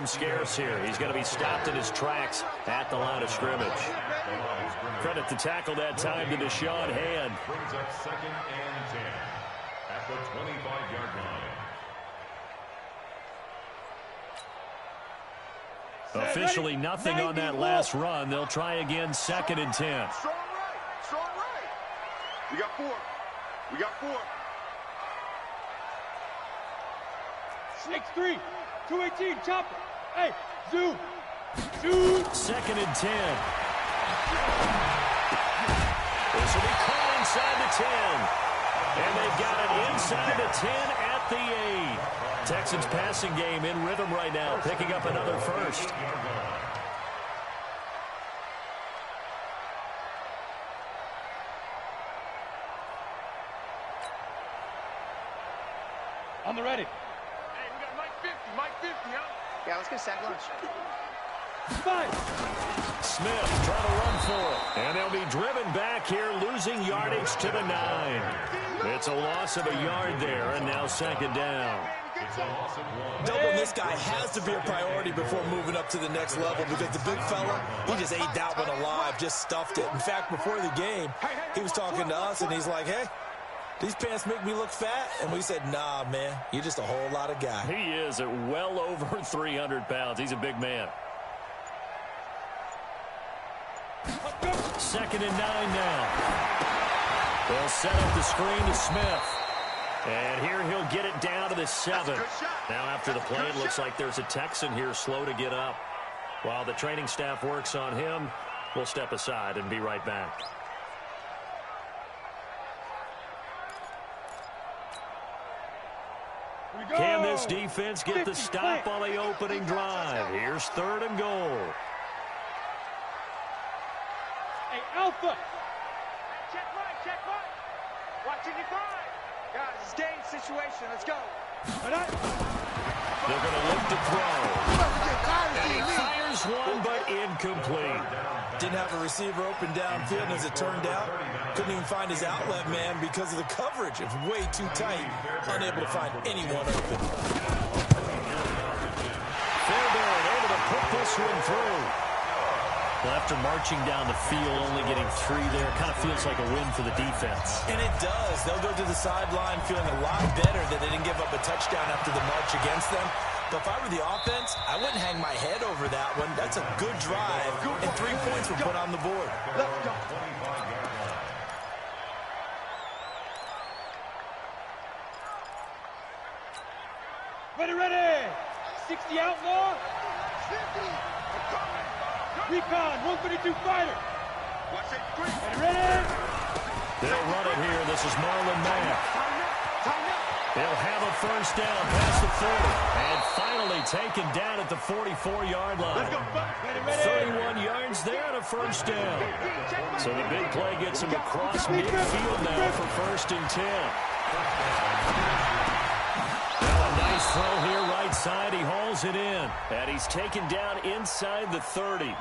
room scarce here. He's going to be stopped in his tracks at the line of scrimmage. Credit the tackle that time to Deshaun Hand. Brings up 2nd and 10 at the 25-yard line. Officially nothing on that last run. They'll try again 2nd and 10. Strong right. Strong right. We got 4. We got 4. 6-3. 218. Chopper. Hey, zoom. Shoot. 2nd and 10. This will be caught inside the 10. And they've got it inside the 10 at the 8. Texans passing game in rhythm right now, picking up another first. On the ready. Hey, we got Mike 50. Mike 50, huh? Yeah, let's get sack lunch. 5. Smith trying to run for it. And they'll be driven back here, losing yardage to the 9. It's a loss of a yard there, and now 2nd down. Doubling this guy has to be a priority before moving up to the next level because the big fella, he just ate that one alive, just stuffed it. In fact, before the game, he was talking to us, and he's like, hey, these pants make me look fat. And we said, nah, man, you're just a whole lot of guy. He is at well over 300 pounds. He's a big man. 2nd and 9 now. They'll set up the screen to Smith. And here he'll get it down to the 7. Now after the play, it looks like there's a Texan here slow to get up. While the training staff works on him, we'll step aside and be right back. Can this defense get the stop on the opening drive? Here's 3rd and goal. Hey, Alpha. Check right. Watch it, 5. Guys, it's game situation. Let's go. They're going to look to throw. And he fires one, but incomplete. Didn't have a receiver open downfield, and as it turned out, couldn't even find his outlet man because of the coverage. It's way too tight, unable to find anyone open. Fairbairn able to put this one through. Well, after marching down the field, only getting 3 there, kind of feels like a win for the defense. And it does. They'll go to the sideline feeling a lot better that they didn't give up a touchdown after the march against them. But if I were the offense, I wouldn't hang my head over that one. That's a good drive, and 3 points were put on the board. Let's go. Ready. 60 outlaw. 50. Recon, 132 fighter. Watch it, 3. Ready. They'll run it here. This is Marlon Mack. Time out. They'll have a first down past the 40. And finally taken down at the 44-yard line. 31 yards there and a first down. So the big play gets him across midfield now for 1st and 10. Now a nice throw here right side. He hauls it in. And he's taken down inside the 30.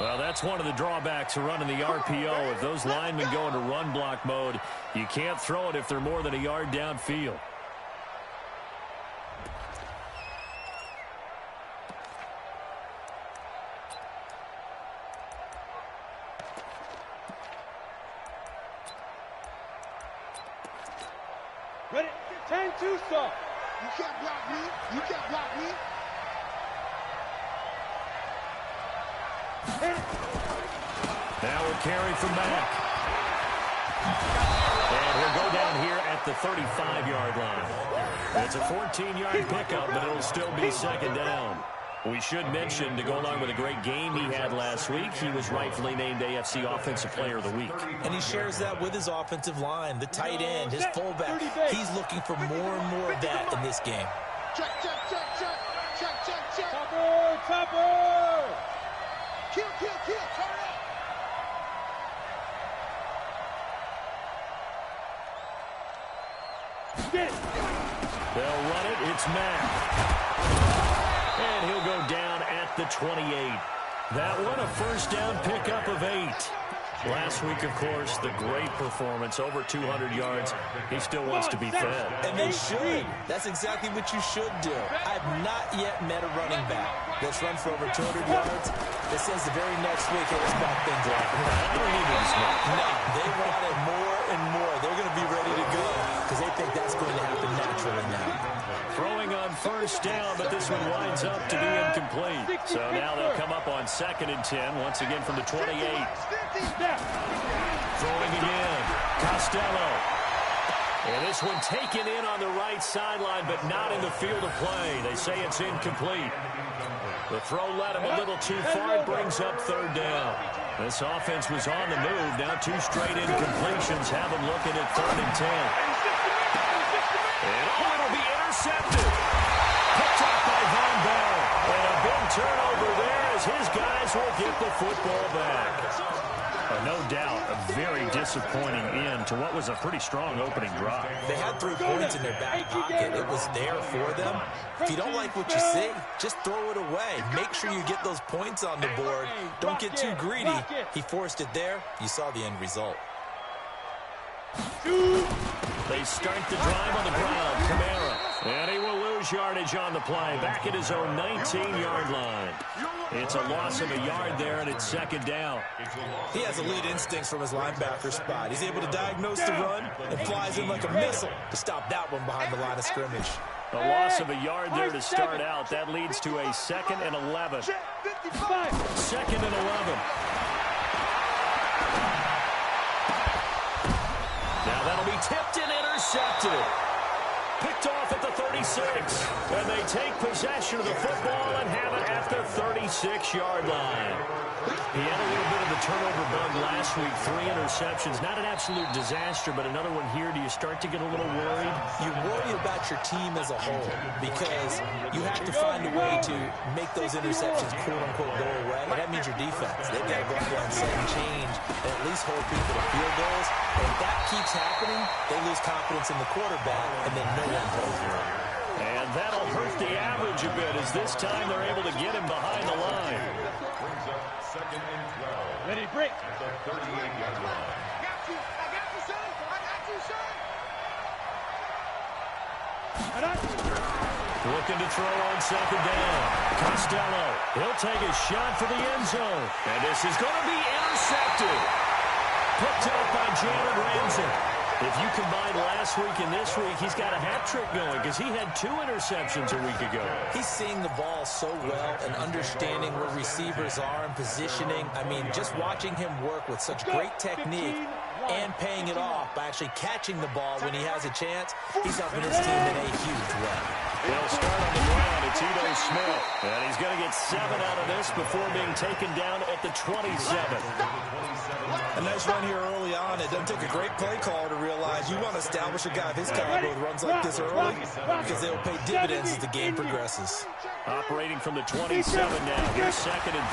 Well, that's one of the drawbacks of running the RPO. If those linemen go into run block mode, you can't throw it if they're more than a yard downfield. Ready. 10-2, sir. You can't block me. You can't block me. Now we'll carry from Mack. And he'll go down here at the 35-yard line. It's a 14-yard pickup, but it'll still be 2nd down. We should mention, to go along with a great game he had last week, he was rightfully named AFC Offensive Player of the Week. And he shares that with his offensive line, the tight end, his fullback. He's looking for more and more of that in this game. Check. Chopper. Kill. Turn it up. Get it. They'll run it. It's Mack. And he'll go down at the 28. That one a first down pickup of 8. Last week, of course, the great performance, over 200 yards. He still wants to be fed. And they should. That's exactly what you should do. I've not yet met a running back that's run for over 200 yards that says the very next week, hey, let's back things up. I don't need this much. No, they want it more and more. They're going to be ready to go because they think that's going to happen naturally now. Throwing on first down, but this one winds up to be incomplete. So now they'll come up on 2nd and 10, once again from the 28. Throwing again, Costello. And this one taken in on the right sideline, but not in the field of play. They say it's incomplete. The throw led him a little too far. It brings up 3rd down. This offense was on the move. Now 2 straight incompletions have them looking at 3rd and 10. And it'll be intercepted. Picked up by Von Bell. And a big turnover there as his guys will get the football back. No doubt, a very disappointing end to what was a pretty strong opening drive. They had 3 points in their back pocket. It was there for them. If you don't like what you see, just throw it away. Make sure you get those points on the board. Don't get too greedy. He forced it there. You saw the end result. They start the drive on the ground. Kamara. And he will lose yardage on the play. Back at his own 19-yard line. It's a loss of a yard there, and it's 2nd down. He has elite instincts from his linebacker spot. He's able to diagnose the run and flies in like a missile to stop that one behind the line of scrimmage. A loss of a yard there to start out. That leads to a 2nd and 11. 2nd and 11. Now that'll be tipped and intercepted. Picked off at the 36. And they take possession of the football and have it at the 36-yard line. He had a little bit of the turnover bug last week. 3 interceptions. Not an absolute disaster, but another one here. Do you start to get a little worried? You worry about your team as a whole because you have to find a way to make those interceptions, quote-unquote, go away. And that means your defense. They've got to go out there and set and change and at least hold people to field goals. And if that keeps happening, they lose confidence in the quarterback, and then no one plays well. And that'll hurt the average a bit as this time they're able to get him behind the line. Brings up 2nd and 12. Ready, break. At the 38-yard line. I got you, son. I got you, son. Looking to throw on 2nd down. Costello, he'll take a shot for the end zone. And this is going to be intercepted. Picked up by Jalen Ramsey. If you combine last week and this week, he's got a hat trick going because he had 2 interceptions a week ago. He's seeing the ball so well and understanding where receivers are and positioning. I mean, just watching him work with such great technique and paying it off by actually catching the ball when he has a chance, he's helping his team in a huge way. They'll start on the ground. It's Ito Smith. And he's going to get 7 out of this before being taken down at the 27. A nice run here early on. It doesn't take a great play caller to realize you want to establish a guy of his caliber with runs like this early because they will pay dividends as the game progresses. Operating from the 27 now. Here's 2nd and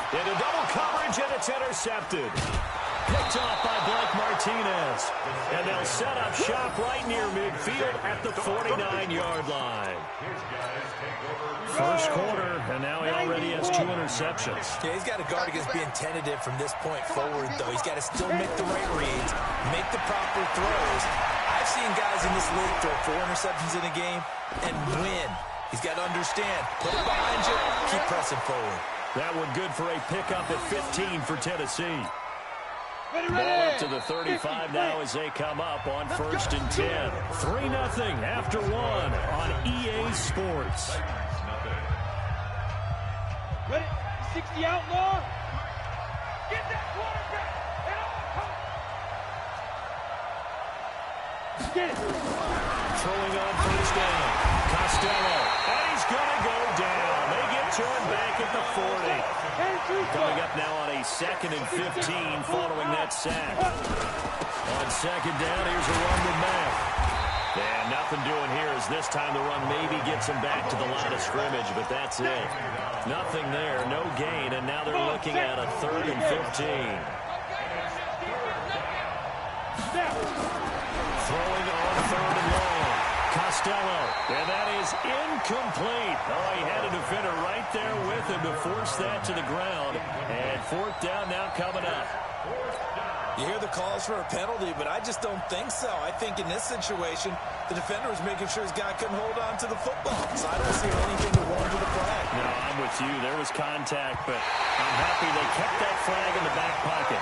3. Into double coverage, and it's intercepted. Picked off by Blake Martinez. And they'll set up shop right near midfield at the 49-yard line. First quarter, and now he already has 2 interceptions. Yeah, he's got to guard against being tentative from this point forward, though. He's got to still make the right reads, make the proper throws. I've seen guys in this league throw 4 interceptions in a game and win. He's got to understand, put it behind you, keep pressing forward. That one good for a pickup at 15 for Tennessee. Ball up to the 35 now as they come up on 1st and 10. 3-0 after 1 on EA Sports. Ready? 60 outlaw. Get that quarterback. Get it. Throwing on first down. Costello. And he's going to go down. They get turned back at the 40. Coming up now on a 2nd and 15 following that sack. On 2nd down, here's a run with Mack. And nothing doing here as this time the run maybe gets him back to the line of scrimmage, but that's it. Nothing there, no gain, and now they're looking at a 3rd and 15. Throwing on 3rd and long. Costello, and that is incomplete. Oh, he had a defender right there with him to force that to the ground. And fourth down now coming up. You hear the calls for a penalty, but I just don't think so. I think in this situation, the defender was making sure his guy couldn't hold on to the football. So I don't see anything to warrant the flag. No, I'm with you. There was contact, but I'm happy they kept that flag in the back pocket.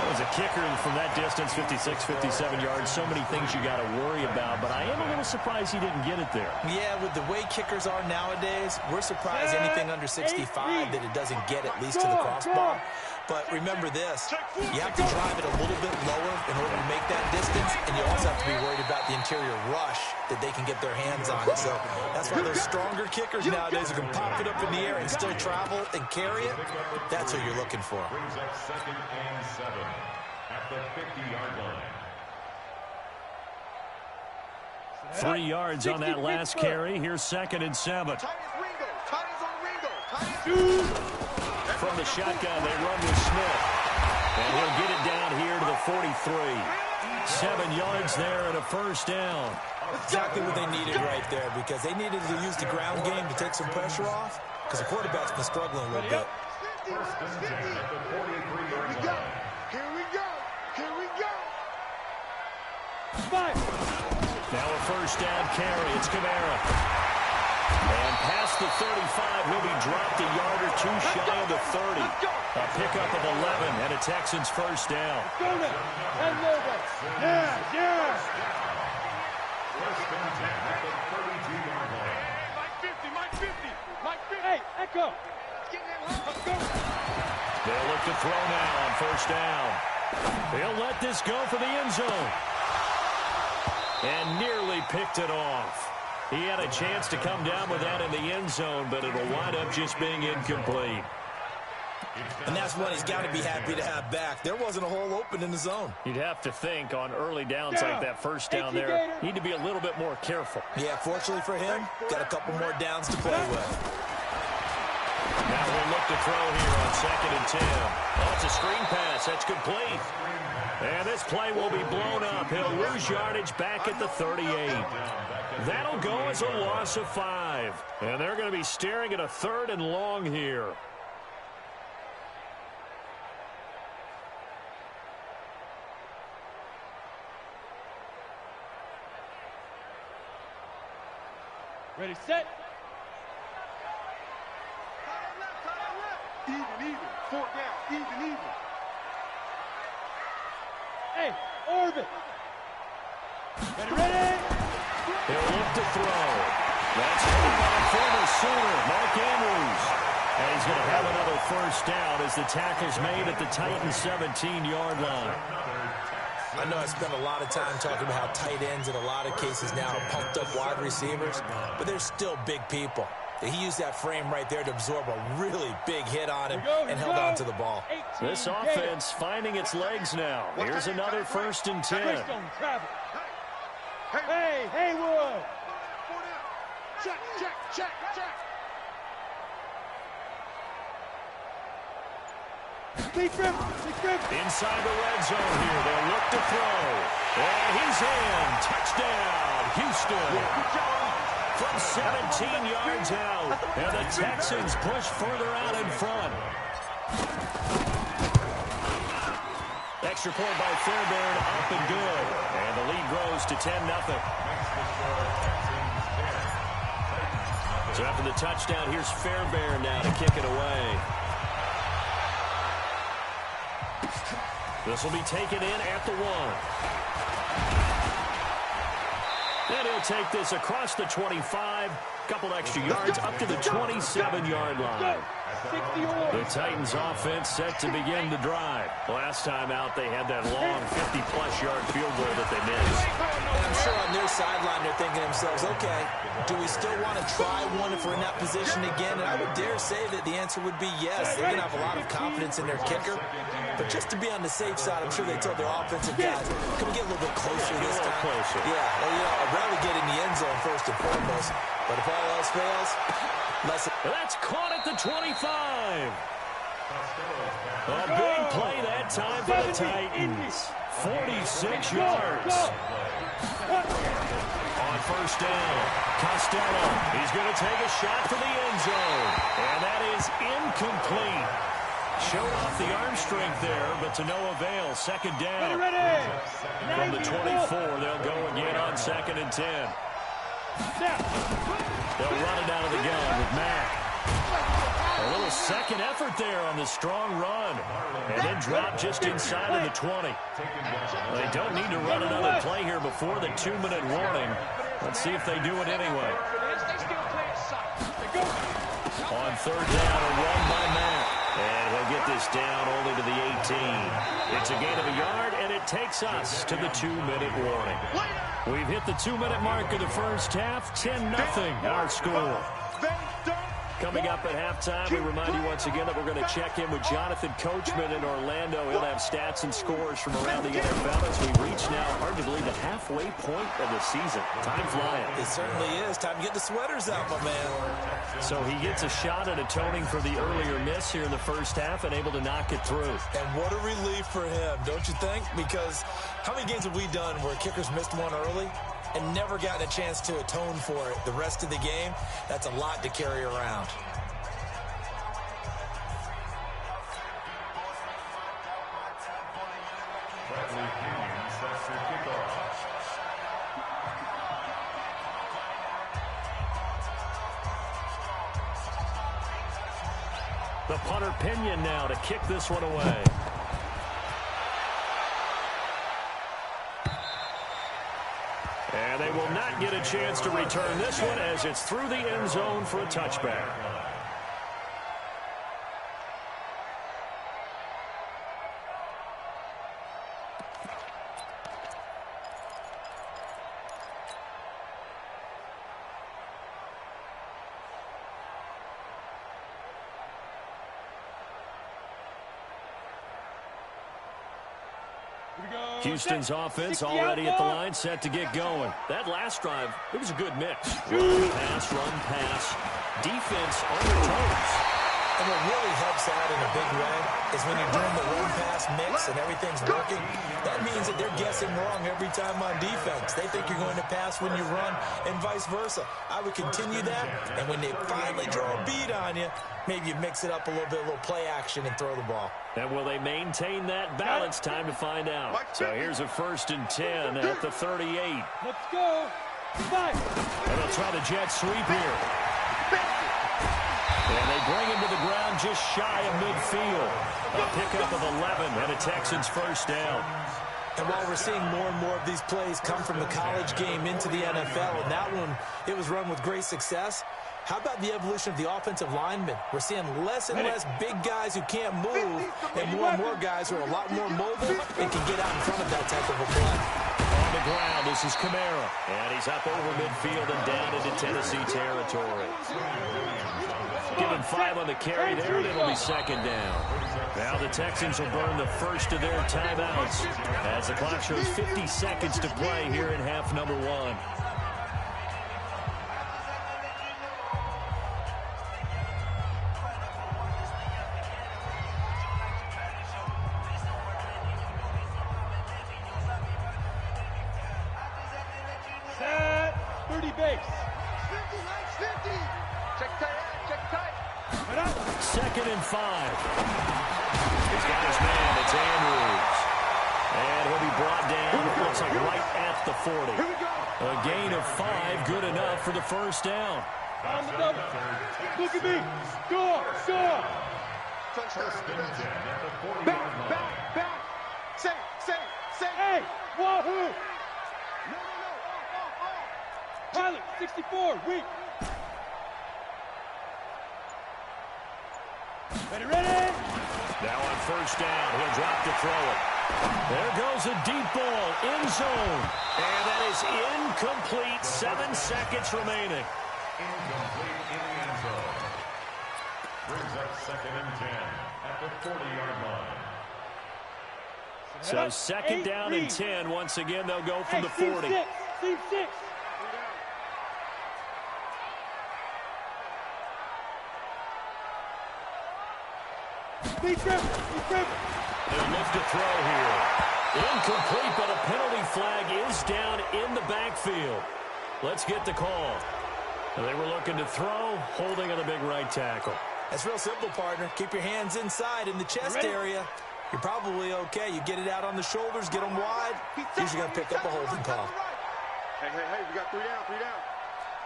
It was a kicker from that distance, 56, 57 yards. So many things you got to worry about, but I am a little surprised he didn't get it there. Yeah, with the way kickers are nowadays, we're surprised anything under 65 that it doesn't get at least to the crossbar. But remember this, you have to drive it a little bit lower in order to make that distance, and you also have to be worried about the interior rush that they can get their hands on it. So that's why those stronger kickers nowadays who can pop it up in the air and still travel and carry it, that's who you're looking for. Brings up 2nd and 7 at the 50-yard line. 3 yards on that last carry. Here's 2nd and 7. From the shotgun, they run with Smith. And he'll get it down here to the 43. 7 yards there and a first down. Exactly what they needed right there, because they needed to use the ground game to take some pressure off, because the quarterback's been struggling a little bit. First and 10 at the 43-yard line. Here we go. Here we go. Now a first down carry. It's Kamara. And past the 35, he'll be dropped a yard or two shy of the 30. A pickup of 11 and a Texans first down. Go now. Yeah. First and 10 at the 32-yard line. Mike 50. Hey, Echo. Let's go. They'll look to throw now on first down. They'll let this go for the end zone. And nearly picked it off. He had a chance to come down with that in the end zone, but it'll wind up just being incomplete. And that's what he's got to be happy to have back. There wasn't a hole open in the zone. You'd have to think on early downs like that first down there, need to be a little bit more careful. Yeah, fortunately for him, got a couple more downs to play with. Now we'll look to throw here on 2nd and 10. Oh, it's a screen pass. That's complete. And this play will be blown up. He'll lose yardage back at the 38. That'll go as a loss of 5. And they're going to be staring at a 3rd and long here. Ready, set. Even. 4 down. Even. Hey, orbit. Ready. He'll look to throw. That's hit by former Sooner, Mark Andrews. And he's going to have another first down as the tackle's made at the Titans' 17-yard line. I know I spent a lot of time talking about how tight ends in a lot of cases now are pumped up wide receivers, but they're still big people. He used that frame right there to absorb a really big hit on him and held on to the ball. This offense finding its legs now. Here's another 1st and 10. Hey, Haywood. Check. Big grip. Inside the red zone here. They'll look to throw. And he's in. Touchdown, Houston. From 17 yards out. And the Texans push further out in front. Extra point by Fairbairn, up and good. And the lead grows to 10-0. So after the touchdown, here's Fairbairn now to kick it away. This will be taken in at the 1. And he'll take this across the 25. Couple extra yards up to the 27-yard line. The Titans offense set to begin the drive. Last time out, they had that long 50-plus yard field goal that they missed. And I'm sure on their sideline they're thinking to themselves, okay, do we still want to try one if we're in that position again? And I would dare say that the answer would be yes. They're going to have a lot of confidence in their kicker. But just to be on the safe side, I'm sure they told their offensive guys, can we get a little bit closer this time? Closer. Yeah, well, I'd rather get in the end zone first and foremost. But if all else fails, that's caught at the 25. A big play that time for the Titans. 46 yards. on first down, Costello. He's going to take a shot for the end zone. And that is incomplete. Showed off the arm strength there, but to no avail. Second down. From the 24, they'll go again on 2nd and 10. They'll run it out of the gun with Mack. A little second effort there on the strong run. And then drop just inside of the 20. They don't need to run another play here before the 2-minute warning. Let's see if they do it anyway. On 3rd down, a run by Mack. And he'll get this down only to the 18. It's a gain of a yard, and it takes us to the 2-minute warning. We've hit the 2-minute mark of the first half. 10-0 our score. Coming up at halftime, we remind you once again that we're going to check in with Jonathan Coachman in Orlando. He'll have stats and scores from around the NFL as we reach now, hard to believe, the halfway point of the season. Time flying. It certainly is. Time to get the sweaters out, my man. So he gets a shot at atoning for the earlier miss here in the first half and able to knock it through. And what a relief for him, don't you think? Because how many games have we done where kickers missed one early and never gotten a chance to atone for it the rest of the game? That's a lot to carry around. The punter Pinion now to kick this one away. And they will not get a chance to return this one as it's through the end zone for a touchback. Houston's offense already at the line, set to get going. That last drive, it was a good mix. Run, pass, defense on their toes. And what really helps out in a big way is when you're doing the run-pass mix and everything's working, that means that they're guessing wrong every time on defense. They think you're going to pass when you run and vice versa. I would continue that, and when they finally draw a beat on you, maybe you mix it up a little bit, a little play action, and throw the ball. And will they maintain that balance? Time to find out. So here's a 1st and 10 at the 38. Let's go. Fight. And they'll try the jet sweep here. And they bring him to the ground just shy of midfield. A pickup of 11 and a Texans first down. And while we're seeing more and more of these plays come from the college game into the NFL, and that one, it was run with great success, how about the evolution of the offensive linemen? We're seeing less and less big guys who can't move and more guys who are a lot more mobile and can get out in front of that type of a play. On the ground, this is Kamara. And he's up over midfield and down into Tennessee territory. Given 5 on the carry there, and it'll be 2nd down. Now the Texans will burn the first of their timeouts as the clock shows 50 seconds to play here in half number 1. Set. 30 base. 50. Check tight. 2nd and 5. He's got his man. It's Andrews. And he'll be brought down, it looks like right at the 40. A gain of 5, good enough for the first down. On the double. Look at me. Score. Back. Say. Hey, wahoo. Pilot, 64, weak. Ready? Now on first down, he'll drop to throw it. There goes a deep ball, end zone. And that is incomplete, 7 seconds remaining. Incomplete in the end zone. Brings up 2nd and 10 at the 40-yard line. So 2nd down and 10. Once again, they'll go from the 40. Team 6. Be trim. They'll look to throw here. Incomplete, but a penalty flag is down in the backfield. Let's get the call. They were looking to throw, holding on the big right tackle. That's real simple, partner. Keep your hands inside in the chest area. You're probably okay. You get it out on the shoulders, get them wide. Usually going to pick up a holding call. Hey, we got 3 down, 3 down.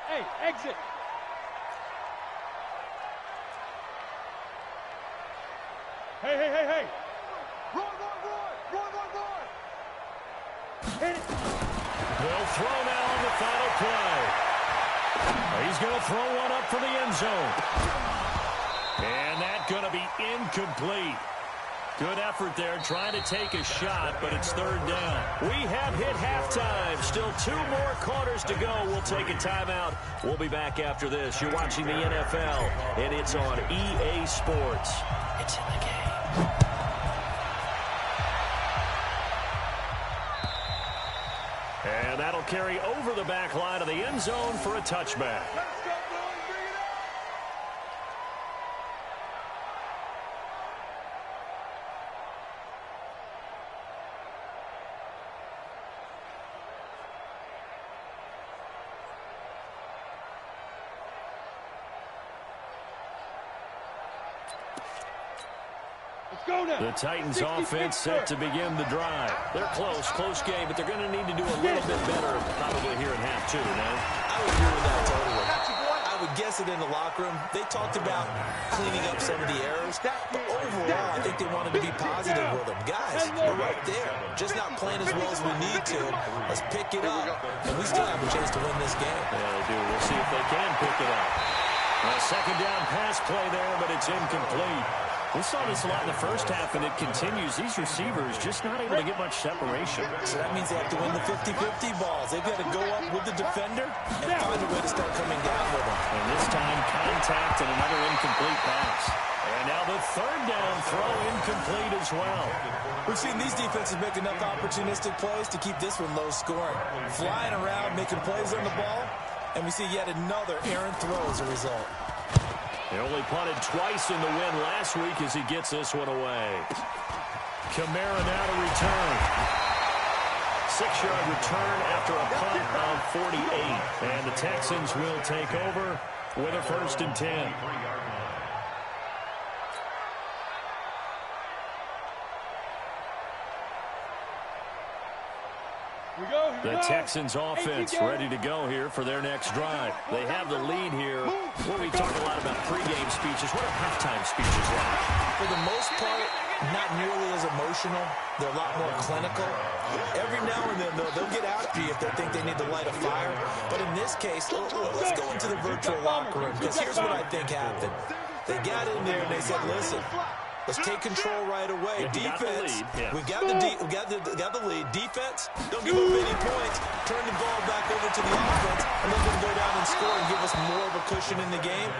Hey, exit. Hey. Roy. Hit it. They'll throw now on the final play. He's going to throw one up for the end zone. And that's going to be incomplete. Good effort there, trying to take a shot, but it's 3rd down. We have hit halftime. Still 2 more quarters to go. We'll take a timeout. We'll be back after this. You're watching the NFL, and it's on EA Sports. It's in the game. And that'll carry over the back line of the end zone for a touchback. The Titans offense set to begin the drive. They're close game, but they're going to need to do a little bit better probably here in half 2, no? I would agree with that totally. I would guess it in the locker room. They talked about cleaning up some of the errors, but overall, I think they wanted to be positive with them. Guys, we're right there. Just not playing as well as we need to. Let's pick it up, and we still have a chance to win this game. Yeah, they do. We'll see if they can pick it up. A 2nd down pass play there, but it's incomplete. We saw this a lot in the first half, and it continues. These receivers just not able to get much separation. So that means they have to win the 50-50 balls. They've got to go up with the defender and find a way to start coming down with them. And this time, contact and another incomplete pass. And now the 3rd down throw incomplete as well. We've seen these defenses make enough opportunistic plays to keep this one low scoring. Flying around, making plays on the ball, and we see yet another errant throw as a result. They only punted twice in the win last week as he gets this one away. Kamara now to return. 6-yard return after a punt of 48. And the Texans will take over with a 1st and 10. The Texans offense ready to go here for their next drive. They have the lead here. Well, we talk a lot about pregame speeches. What are halftime speeches like? For the most part, not nearly as emotional. They're a lot more clinical. Every now and then, though, they'll get after you if they think they need to light a fire. But in this case, let's go into the virtual locker room, because here's what I think happened. They got in there and they said, listen, let's take control right away. Defense, we got the lead. Defense, don't give up any points. Turn the ball back over to the offense and let them go down and score and give us more of a cushion in the game.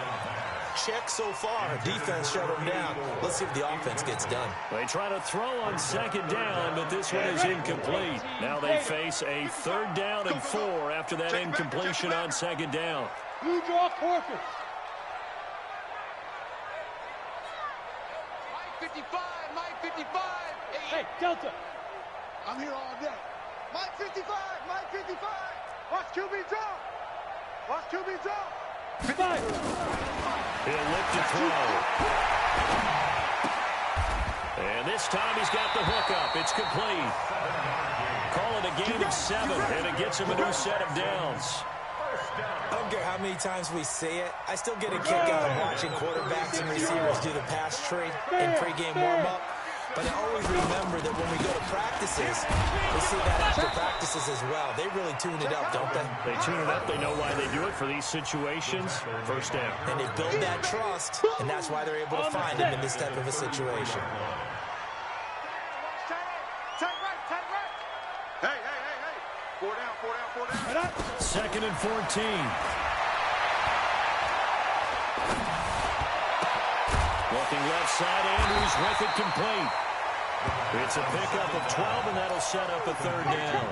Check so far. Defense shut them down. Let's see if the offense gets done. They try to throw on 2nd down, but this one is incomplete. Now they face a 3rd down and 4 after that incompletion on 2nd down. You draw Corpus. 55, Mike 55. Hey, Delta. I'm here all day. Mike 55. Watch QB drop. Watch QB drop. 5. He'll look to throw. And this time he's got the hook up. It's complete. Call it a gain of 7, and it gets him a new set of downs. I don't care how many times we see it. I still get a kick out of watching quarterbacks and receivers do the pass tree in pregame warm-up. But I always remember that when we go to practices, we see that after practices as well. They really tune it up, don't they? They tune it up. They know why they do it for these situations. 1st down. And they build that trust, and that's why they're able to find him in this type of a situation. Tight right. Hey. 4 down. 2nd and 14. Looking left side, Andrews with it complete. It's a pickup of 12, and that'll set up a 3rd down.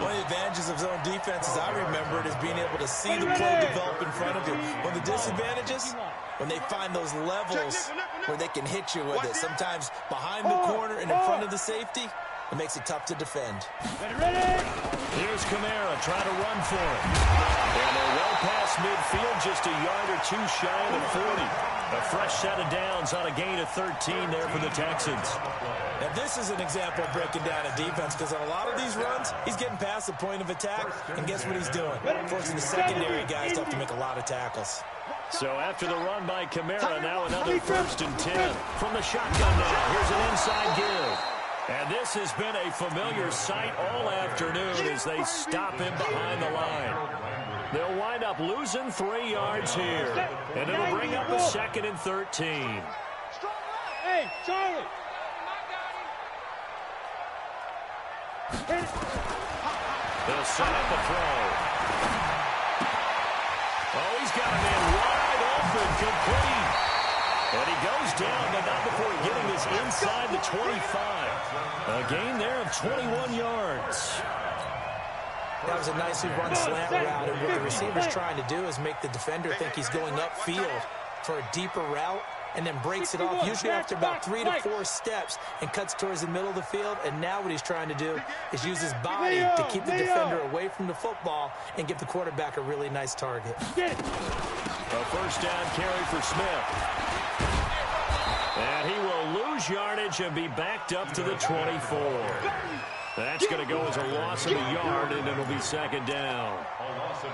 One of the advantages of zone defense, as I remember it, is being able to see the play develop in front of you. One of the disadvantages, when they find those levels where they can hit you with it, sometimes behind the corner and in front of the safety, It makes it tough to defend. Ready? Here's Kamara trying to run for it. And they're well past midfield, just a yard or two shy of the 40. A fresh set of downs on a gain of 13 there for the Texans. Now, this is an example of breaking down a defense because on a lot of these runs, he's getting past the point of attack, and guess what he's doing? Forcing the secondary guys to have to make a lot of tackles. So after the run by Kamara, now another 1st and 10. From the shotgun now, here's an inside give. And this has been a familiar sight all afternoon as they stop him behind the line. They'll wind up losing 3 yards here. And it'll bring up a 2nd and 13. Hey, Charlie. They'll set up a throw. Oh, he's got a man wide open, complete. And he goes down, but not before getting this inside the 25. A gain there of 21 yards. That was a nicely run slant route, and what the receiver's trying to do is make the defender think he's going upfield for a deeper route, and then breaks it off, usually after about 3 to 4 steps, and cuts towards the middle of the field. And now what he's trying to do is use his body to keep the defender away from the football and give the quarterback a really nice target. A 1st down carry for Smith. And he will lose yardage and be backed up to the 24. That's going to go as a loss of a yard, and it'll be 2nd down.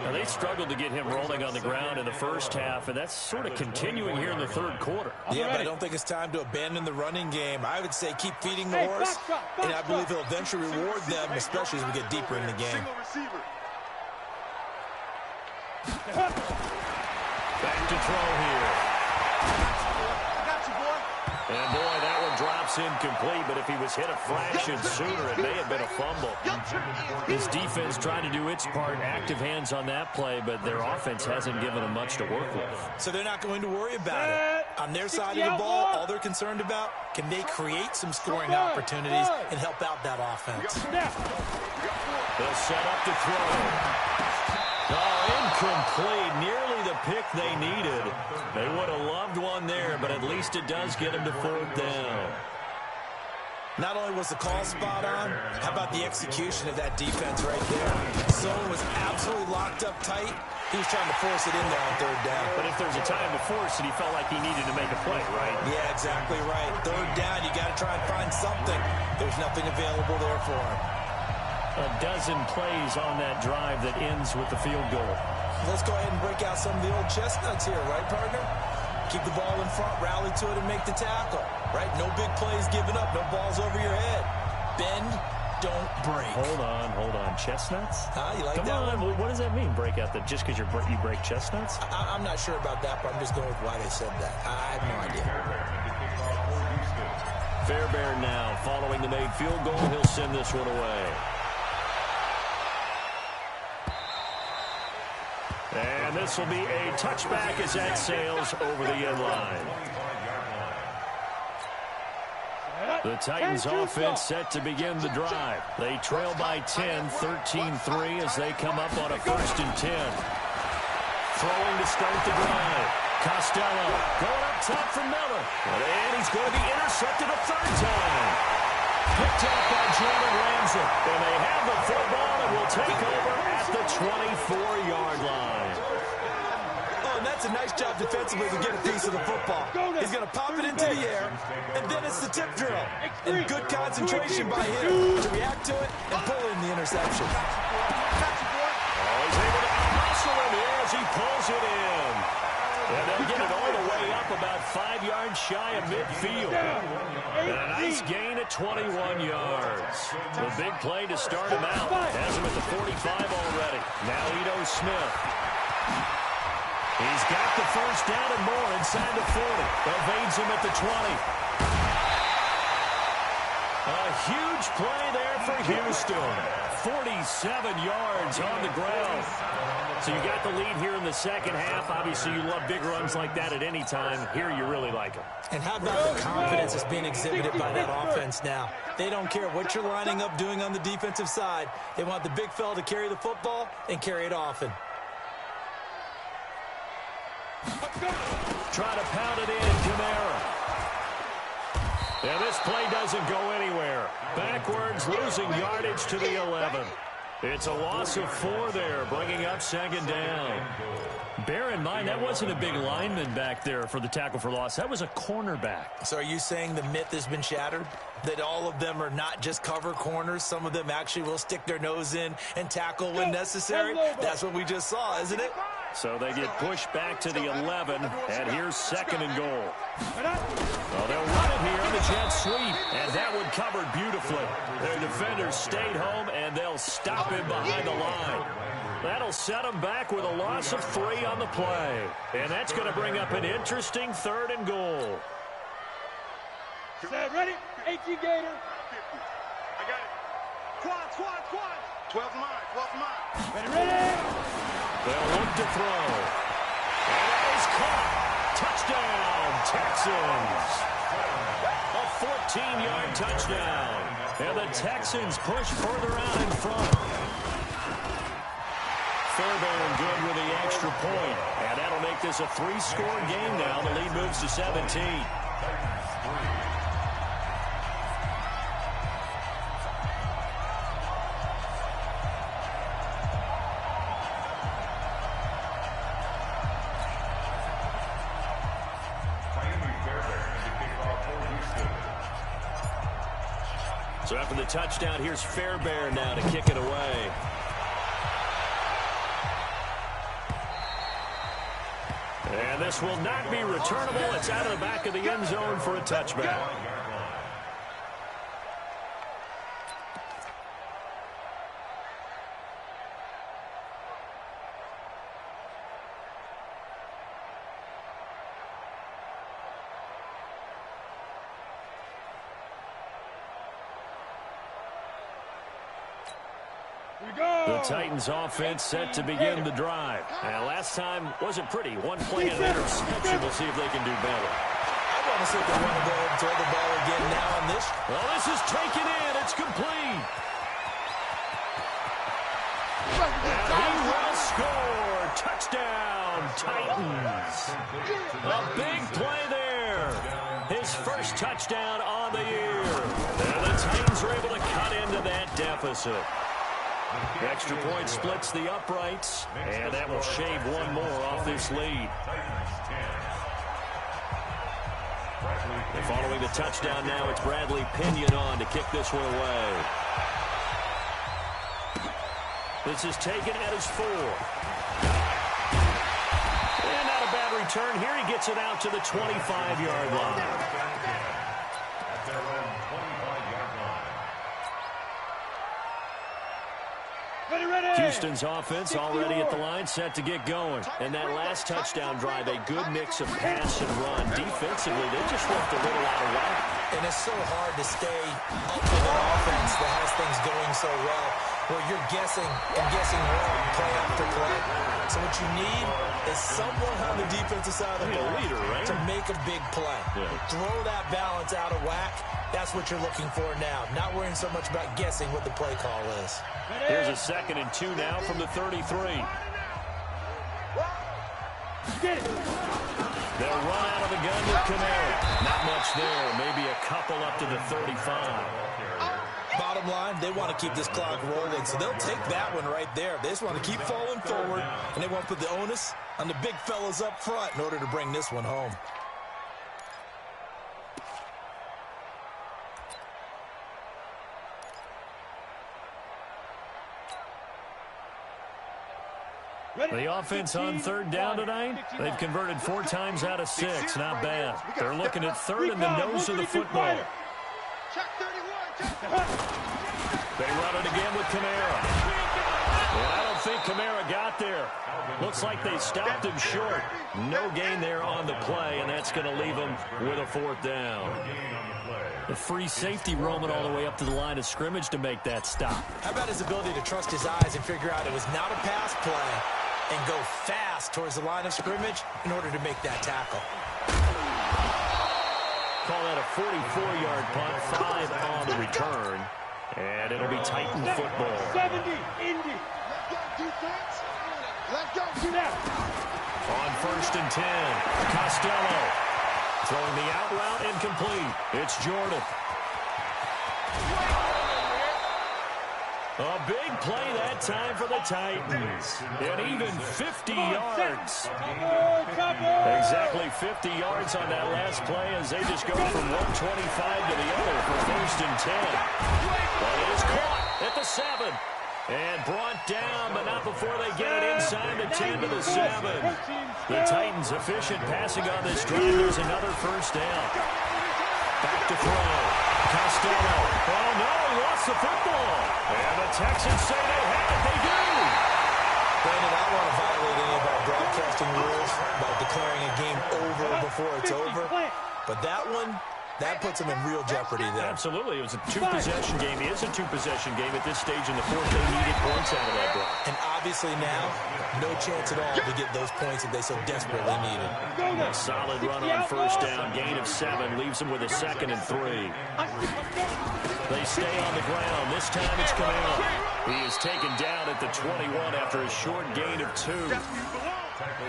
Now, they struggled to get him rolling on the ground in the first half, and that's sort of continuing here in the 3rd quarter. Yeah, but I don't think it's time to abandon the running game. I would say keep feeding the horse, and I believe he'll eventually reward them, especially as we get deeper in the game. Back to throw here. And boy, that one drops incomplete, but if he was hit a fraction sooner, it may have been a fumble. This defense trying to do its part, active hands on that play, but their offense hasn't given them much to work with. So they're not going to worry about it. On their side of the ball, all they're concerned about, can they create some scoring opportunities and help out that offense? They'll set up to throw. Oh, incomplete. Nearly the pick they needed. They would have loved one there, but at least it does get them to 4th down. Not only was the call spot on, how about the execution of that defense right there? Zone was absolutely locked up tight. He was trying to force it in there on 3rd down. But if there's a time to force it, he felt like he needed to make a play, right? Yeah, exactly right. 3rd down, you got to try and find something. There's nothing available there for him. A dozen plays on that drive that ends with the field goal. Let's go ahead and break out some of the old chestnuts here, right, partner? Keep the ball in front, rally to it, and make the tackle, right? No big plays given up, no balls over your head. Bend, don't break. Hold on. Chestnuts? You like Come that on, one? what does that mean, break out? Just because you break chestnuts? I'm not sure about that, but I'm just going with why they said that. I have no idea. Fairbairn now, following the made field goal, he'll send this one away. And this will be a touchback as that sails over the end line. The Titans offense set to begin the drive. They trail by 10, 13-3 as they come up on a 1st and 10. Throwing to start the drive. Costello going up top for Miller. And he's going to be intercepted a 3rd time. Picked up by Jalen Ramsey. And they have the football and will take over at the 24-yard line. Oh, and that's a nice job defensively to get a piece of the football. He's going to pop it into the air, and then it's the tip drill. And good concentration by him to react to it and pull in the interception. Oh, he's able to hustle him here as he pulls it in. And they'll get it all the way up about 5 yards shy of midfield. And a nice gain at 21 yards. The big play to start him out. Has him at the 45 already. Now Ito Smith. He's got the 1st down and more inside the 40. Evades him at the 20. A huge play there for Houston. 47 yards on the ground. So you got the lead here in the 2nd half. Obviously, you love big runs like that at any time. Here, you really like them. And how about the confidence that's being exhibited by that offense now? They don't care what you're lining up doing on the defensive side. They want the big fella to carry the football and carry it often. Try to pound it in, Kamara. And this play doesn't go anywhere. Backwards, losing yardage to the 11. It's a loss of 4 there, bringing up second down. Bear in mind, that wasn't a big lineman back there for the tackle for loss. That was a cornerback. So are you saying the myth has been shattered? That all of them are not just cover corners? Some of them actually will stick their nose in and tackle when necessary? That's what we just saw, isn't it? So they get pushed back to the 11, and here's second and goal. Well, they'll run it here on the jet sweep, and that one covered beautifully. Their defenders stayed home, and they'll stop him behind the line. That'll set them back with a loss of 3 on the play. And that's going to bring up an interesting third and goal. Set, ready? 18 Gator. I got it. Quad. 12 mine. Ready? They'll look to throw. And it is caught. Touchdown, Texans. A 14-yard touchdown. And the Texans push further out in front. Fairbairn good with the extra point. And that'll make this a 3-score game now. The lead moves to 17. So after the touchdown, here's Fairbairn now to kick it away. And this will not be returnable. It's out of the back of the end zone for a touchback. The Titans offense set to begin the drive. And last time wasn't pretty. One play and an interception. We'll see if they can do better. I want to see if they want to go ahead and throw the ball again now on this. Well, this is taken in. It's complete. And he will score. Touchdown, Titans. A big play there. His first touchdown on the year. And the Titans are able to cut into that deficit. The extra point splits the uprights, and that will shave one more off this lead. And following the touchdown now, it's Bradley Pinion on to kick this one away. This is taken at his 4. And not a bad return here. He gets it out to the 25-yard line. Houston's offense already at the line, set to get going. And that last touchdown drive, a good mix of pass and run. Defensively, they just left a little out of whack. And it's so hard to stay up with an offense that has things going so well, where you're guessing and guessing wrong play after play. So what you need is someone on the defensive side of the ball to make a big play. Throw that balance out of whack. That's what you're looking for now. Not worrying so much about guessing what the play call is. Here's a 2nd and 2 now from the 33. They'll run out of the gun with Kamara. Not much there. Maybe a couple up to the 35. Bottom line, they want to keep this clock rolling, so they'll take that one right there. They just want to keep falling forward, and they want to put the onus on the big fellas up front in order to bring this one home. The offense on 3rd down tonight, they've converted 4 times out of 6. Not bad. They're looking at 3rd in the nose of the football. They run it again with Kamara. And I don't think Kamara got there. Looks like they stopped him short. No gain there on the play, and that's going to leave him with a 4th down. The free safety roaming all the way up to the line of scrimmage to make that stop. How about his ability to trust his eyes and figure out it was not a pass play and go fast towards the line of scrimmage in order to make that tackle. Call that a 44-yard punt, 5 on the return. And it'll be Titan football. 70, Indy. Let's go. On 1st and 10, Costello. Throwing the out route incomplete. It's Jordan. A big play that time for the Titans. And even 50 yards. Exactly 50 yards on that last play as they just go from 125 to the other for 1st and 10. But it is caught at the 7. And brought down, but not before they get it inside the 10 to the 7. The Titans efficient passing on this drive. There's another 1st down. Back to throw. Costello. Oh, no, he lost the football. And the Texans say they have it. They do. Brandon, I don't want to violate any of our broadcasting rules by declaring a game over before it's over. But that one, that puts them in real jeopardy there. Absolutely. It was a two-possession game. It is a two-possession game at this stage in the 4th. They needed points out of that drive. And obviously now, no chance at all to get those points that they so desperately needed. A solid run on 1st down. Gain of 7 leaves them with a 2nd and 3. They stay on the ground. This time it's Camaro. He is taken down at the 21 after a short gain of 2.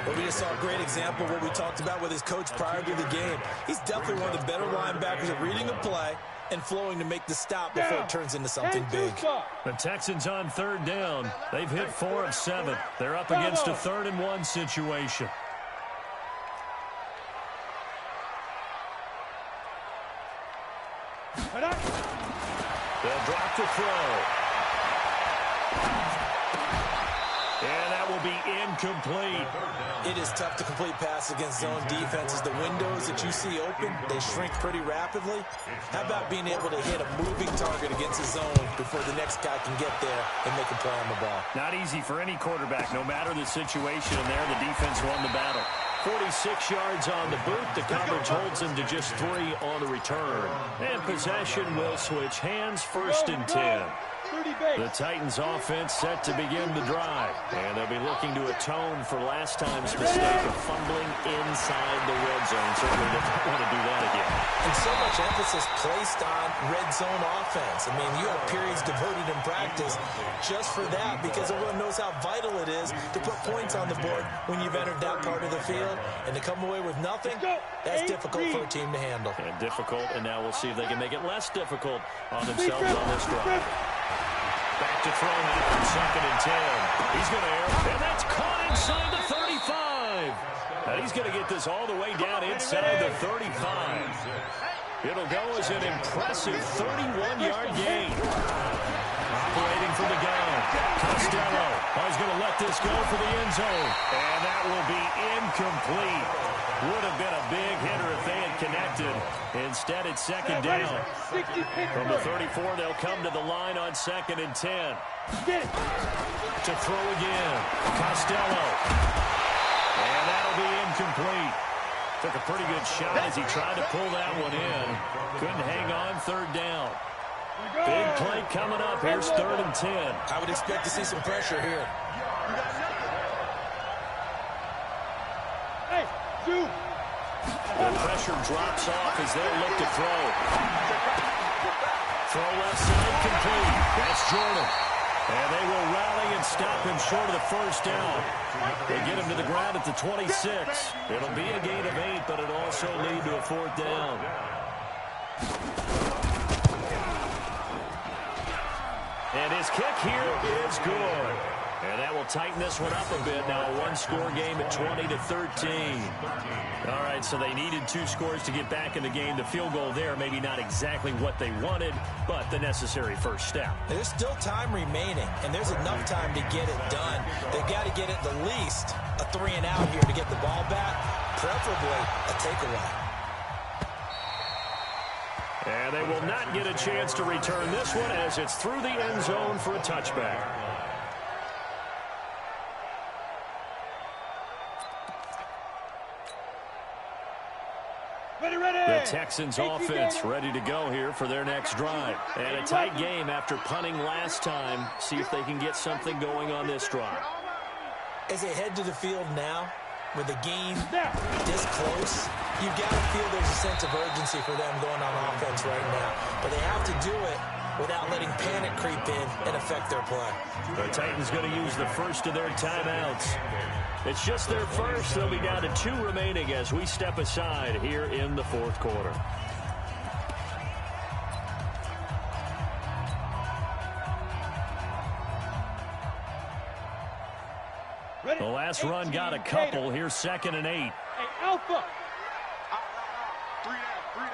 Well, we just saw a great example of what we talked about with his coach prior to the game. He's definitely one of the better linebackers at reading a play and flowing to make the stop before it turns into something big. The Texans on 3rd down. They've hit 4 of 7. They're up against a 3rd and 1 situation. They'll drop to throw. And that will be incomplete. It is tough to complete pass against zone defenses. The windows that you see open, they shrink pretty rapidly. How about being able to hit a moving target against the zone before the next guy can get there and make a play on the ball? Not easy for any quarterback, no matter the situation. And there, the defense won the battle. 46 yards on the boot. The coverage holds him to just 3 on the return. And possession will switch hands, 1st and 10. The Titans offense set to begin the drive. And they'll be looking to atone for last time's mistake of fumbling inside the red zone. Certainly they don't want to do that again. And so much emphasis placed on red zone offense. I mean, you have periods devoted in practice just for that because everyone knows how vital it is to put points on the board when you've entered that part of the field. And to come away with nothing, that's difficult for a team to handle. And difficult, and now we'll see if they can make it less difficult on themselves on this drive. Back to throw now, 2nd and 10. He's going to air, and that's caught inside the 35. And he's going to get this all the way down inside the 35. It'll go as an impressive 31-yard gain. Operating from the gun, Costello. Oh, he's going to let this go for the end zone. And that will be incomplete. Would have been a big hitter if they had connected. Instead, it's 2nd down. From the 34, they'll come to the line on 2nd and 10. To throw again, Costello. And that'll be incomplete. Took a pretty good shot as he tried to pull that one in. Couldn't hang on 3rd down. Big play coming up. Here's 3rd and 10. I would expect to see some pressure here. The pressure drops off as they'll look to throw. Throw left side complete. That's Jordan. And they will rally and stop him short of the 1st down. They get him to the ground at the 26. It'll be a gain of 8, but it'll also lead to a 4th down. And his kick here is good. And that will tighten this one up a bit. Now a 1-score game at 20-13. All right, so they needed 2 scores to get back in the game. The field goal there, maybe not exactly what they wanted, but the necessary first step. There's still time remaining, and there's enough time to get it done. They've got to get it the least a 3-and-out here to get the ball back, preferably a takeaway. And they will not get a chance to return this one as it's through the end zone for a touchback. The Texans offense ready to go here for their next drive. And a tight game after punting last time. See if they can get something going on this drive. As they head to the field now, with the game this close, you've got to feel there's a sense of urgency for them going on offense right now. But they have to do it without letting panic creep in and affect their play. The Titans going to use the first of their timeouts. It's just their first. They'll be down to 2 remaining as we step aside here in the fourth quarter. The last run got a couple. Here's 2nd and 8. Hey, Alpha. 3 down.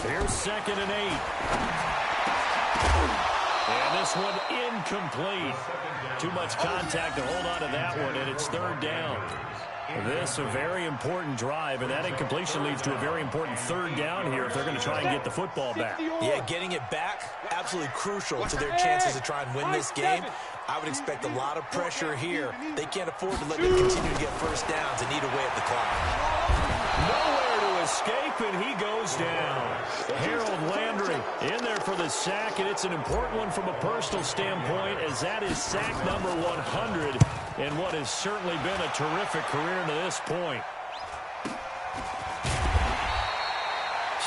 Here's 2nd and 8. And this one incomplete. Too much contact to hold on to that one, and it's 3rd down. This a very important drive, and that incompletion leads to a very important 3rd down here if they're going to try and get the football back. Yeah, getting it back, absolutely crucial to their chances to try and win this game. I would expect a lot of pressure here. They can't afford to let them continue to get first downs and eat away at the clock. Nowhere to escape, and he goes down. Harold Landry in there for the sack, and it's an important one from a personal standpoint, as that is sack number 100 in what has certainly been a terrific career to this point.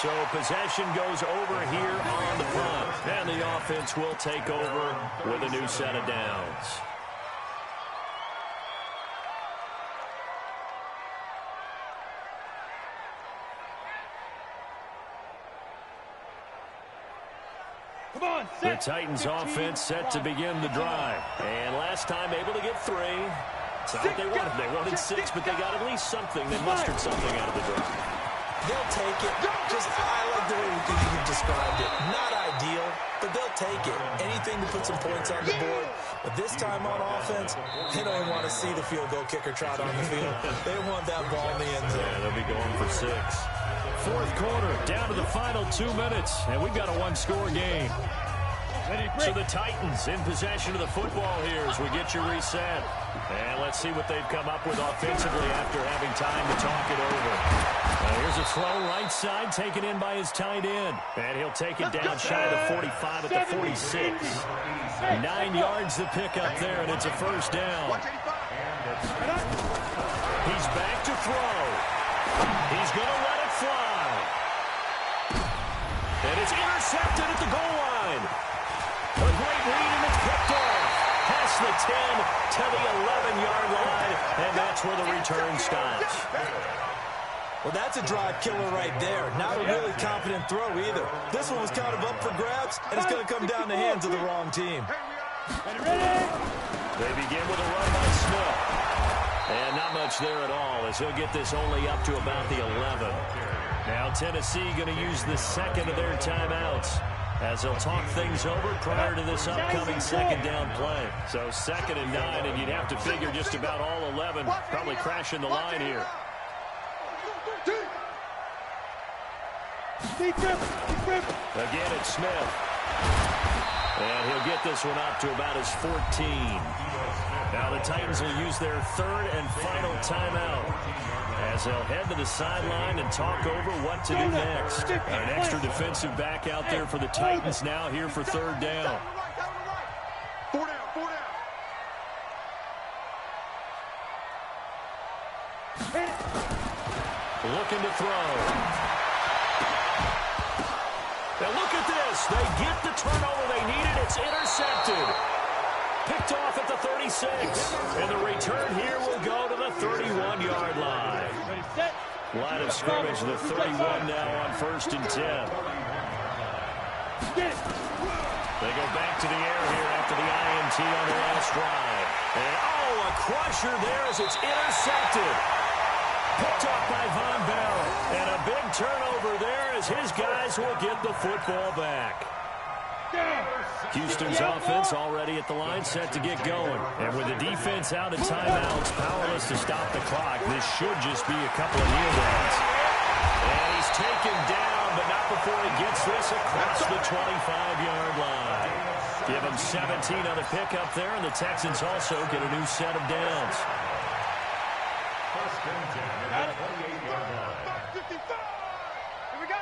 So possession goes over here on the punt, and the offense will take over with a new set of downs. The Titans offense set to begin the drive. And last time able to get 3. It's not what they wanted. They wanted 6, but they got at least something. They mustered something out of the drive. They'll take it. I like the way you described it. Not ideal, but they'll take it. Anything to put some points on the board. But this time on offense, they don't want to see the field goal kicker trot on the field. They want that ball in the end zone. Yeah, they'll be going for 6. Fourth quarter, down to the final 2 minutes, and we've got a 1-score game. So the Titans in possession of the football here as we get you reset. And let's see what they've come up with offensively after having time to talk it over. Here's a throw right side taken in by his tight end. And he'll take it down shy of the 45 at the 46. 9 yards to pick up there, and it's a first down. He's back to throw. He's going to let it fly. And it's intercepted at the goal line. A great read, and it's picked off. Past the 10 to the 11-yard line, and that's where the return stops. Well, that's a drive killer right there. Not a really confident throw either. This one was kind of up for grabs, and it's going to come down the hands of the wrong team. They begin with a run by Smith. And not much there at all, as he'll get this only up to about the 11. Now Tennessee going to use the second of their timeouts, as they'll talk things over prior to this upcoming second down play. So 2nd and 9, and you'd have to figure just about all 11 probably crashing the line here. Again, it's Smith. And he'll get this one up to about his 14. Now the Titans will use their 3rd and final timeout, as they'll head to the sideline and talk over what to do next. An extra defensive back out there for the Titans now here for 3rd down. 4 down. Looking to throw. Now look at this. They get the turnover they needed. It's intercepted. Picked off at the 36. And the return here will go to the 31-yard line. Line of scrimmage, the 31 now on 1st and 10. They go back to the air here after the INT on the last drive. And a crusher there as it's intercepted. Picked off by Von Bell. And a big turnover there as his guys will get the football back. Houston's offense already at the line, set to get going. And with the defense out of timeouts, powerless to stop the clock, this should just be a couple of kneel downs. And he's taken down, but not before he gets this across the 25-yard line. Give him 17 on the pickup there, and the Texans also get a new set of downs. First and 10 at the 28-yard line. 55! Here we go!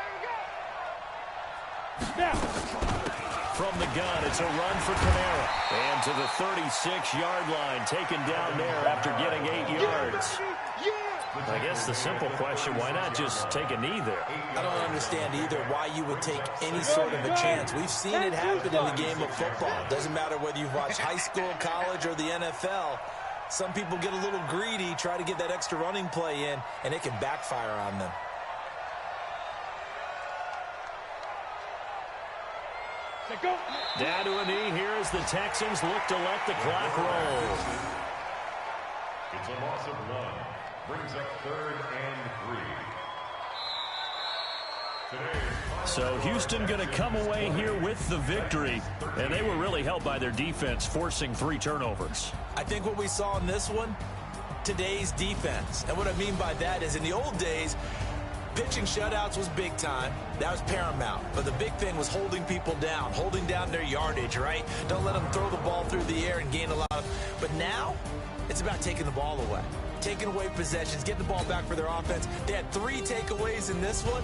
Now. from the gun. It's a run for Kamara. And to the 36-yard line, taken down there after getting 8 yards. I guess the simple question, why not just take a knee there? I don't understand either why you would take any sort of a chance. We've seen it happen in the game of football. Doesn't matter whether you've watched high school, college, or the NFL. Some people get a little greedy, try to get that extra running play in, and it can backfire on them. Down to a knee here as the Texans look to let the clock roll. It's a loss of 1. Brings up 3rd and 3. So Houston going to come away here with the victory, and they were really helped by their defense, forcing 3 turnovers. I think what we saw in this one, today's defense. And what I mean by that is in the old days, pitching shutouts was big time. That was paramount. But the big thing was holding people down, holding down their yardage, right? Don't let them throw the ball through the air and gain a lot of... But now, it's about taking the ball away. Taking away possessions, getting the ball back for their offense. They had 3 takeaways in this one.